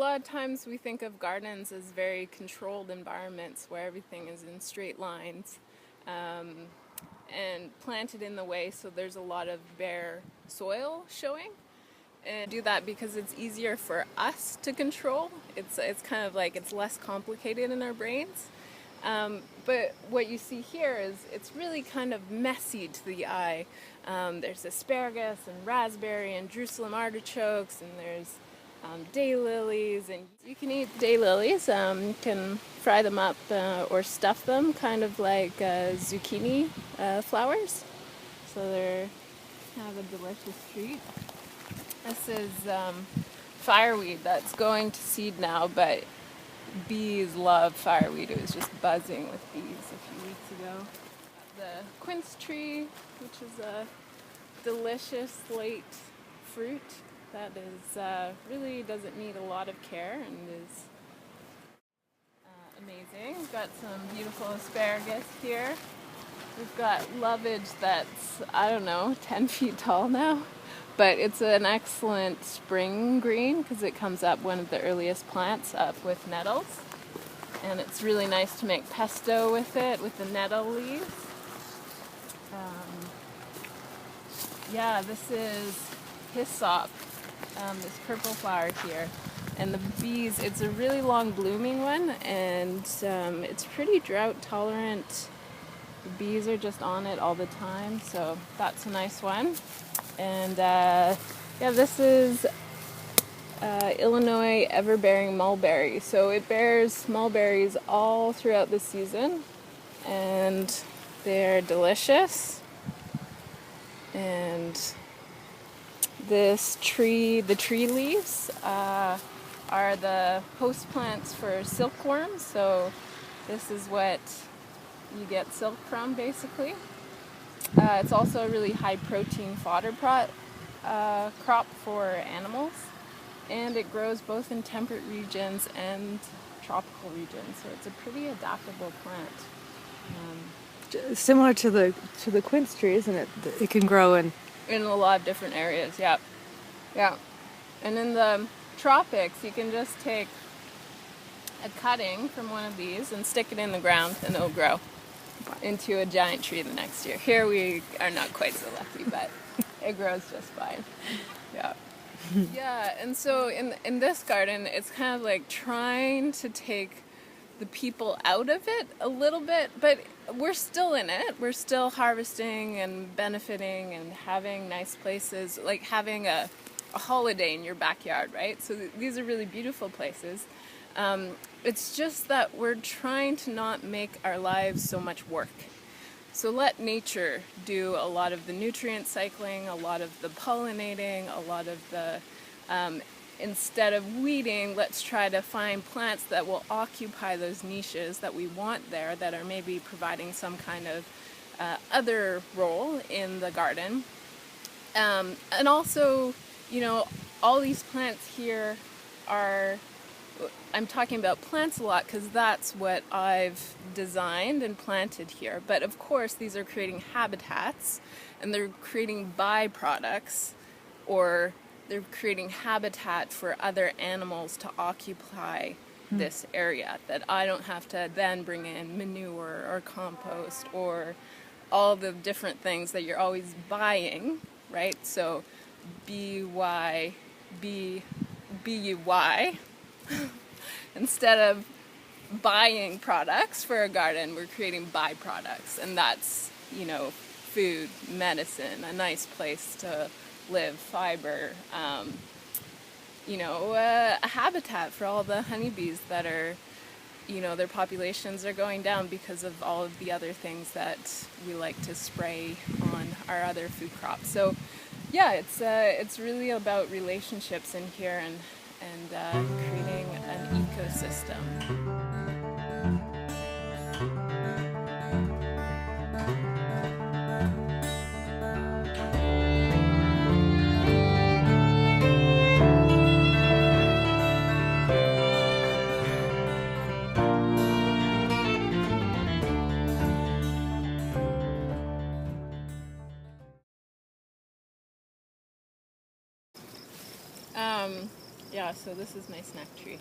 lot of times we think of gardens as very controlled environments where everything is in straight lines and planted in the way, so there's a lot of bare soil showing. And do that because it's easier for us to control. It's kind of like it's less complicated in our brains. But what you see here is it's really kind of messy to the eye. There's asparagus and raspberry and Jerusalem artichokes, and there's daylilies, and you can eat daylilies. You can fry them up or stuff them, kind of like zucchini flowers. So they have a delicious treat. This is fireweed that's going to seed now, but bees love fireweed. It was just buzzing with bees a few weeks ago. The quince tree, which is a delicious late fruit that is really doesn't need a lot of care and is amazing. We've got some beautiful asparagus here. We've got lovage that's, I don't know, 10 feet tall now. But it's an excellent spring green because it comes up one of the earliest plants up with nettles. And it's really nice to make pesto with it, with the nettle leaves. This is hyssop, this purple flower here. And the bees, it's a really long blooming one, and it's pretty drought tolerant. The bees are just on it all the time, so that's a nice one. And this is Illinois ever-bearing mulberry. So it bears mulberries all throughout the season, and they're delicious. And this tree, the tree leaves, are the host plants for silkworms. So this is what you get silk from, basically. It's also a really high protein fodder crop for animals, and it grows both in temperate regions and tropical regions, so it's a pretty adaptable plant. Similar to the quince tree, isn't it? It can grow in a lot of different areas. Yeah. And in the tropics, you can just take a cutting from one of these and stick it in the ground, and it'll grow into a giant tree the next year. Here we are not quite so lucky, but it grows just fine. Yeah, and so in this garden, it's kind of like trying to take the people out of it a little bit, but we're still in it. We're still harvesting and benefiting and having nice places, like having a holiday in your backyard, right? So these are really beautiful places. It's just that we're trying to not make our lives so much work. So let nature do a lot of the nutrient cycling, a lot of the pollinating, a lot of the, instead of weeding, let's try to find plants that will occupy those niches that we want there, that are maybe providing some kind of other role in the garden. And also, all these plants here are, I'm talking about plants a lot because that's what I've designed and planted here. But of course, these are creating habitats, and they're creating byproducts, or they're creating habitat for other animals to occupy this area, that I don't have to then bring in manure or compost or all the different things that you're always buying, right? So B-Y, B-U-Y. Instead of buying products for a garden, we're creating byproducts, and that's, food, medicine, a nice place to live, fiber, a habitat for all the honeybees that are, their populations are going down because of all of the other things that we like to spray on our other food crops. So yeah, it's really about relationships in here and creating an ecosystem. Yeah, so this is my snack tree.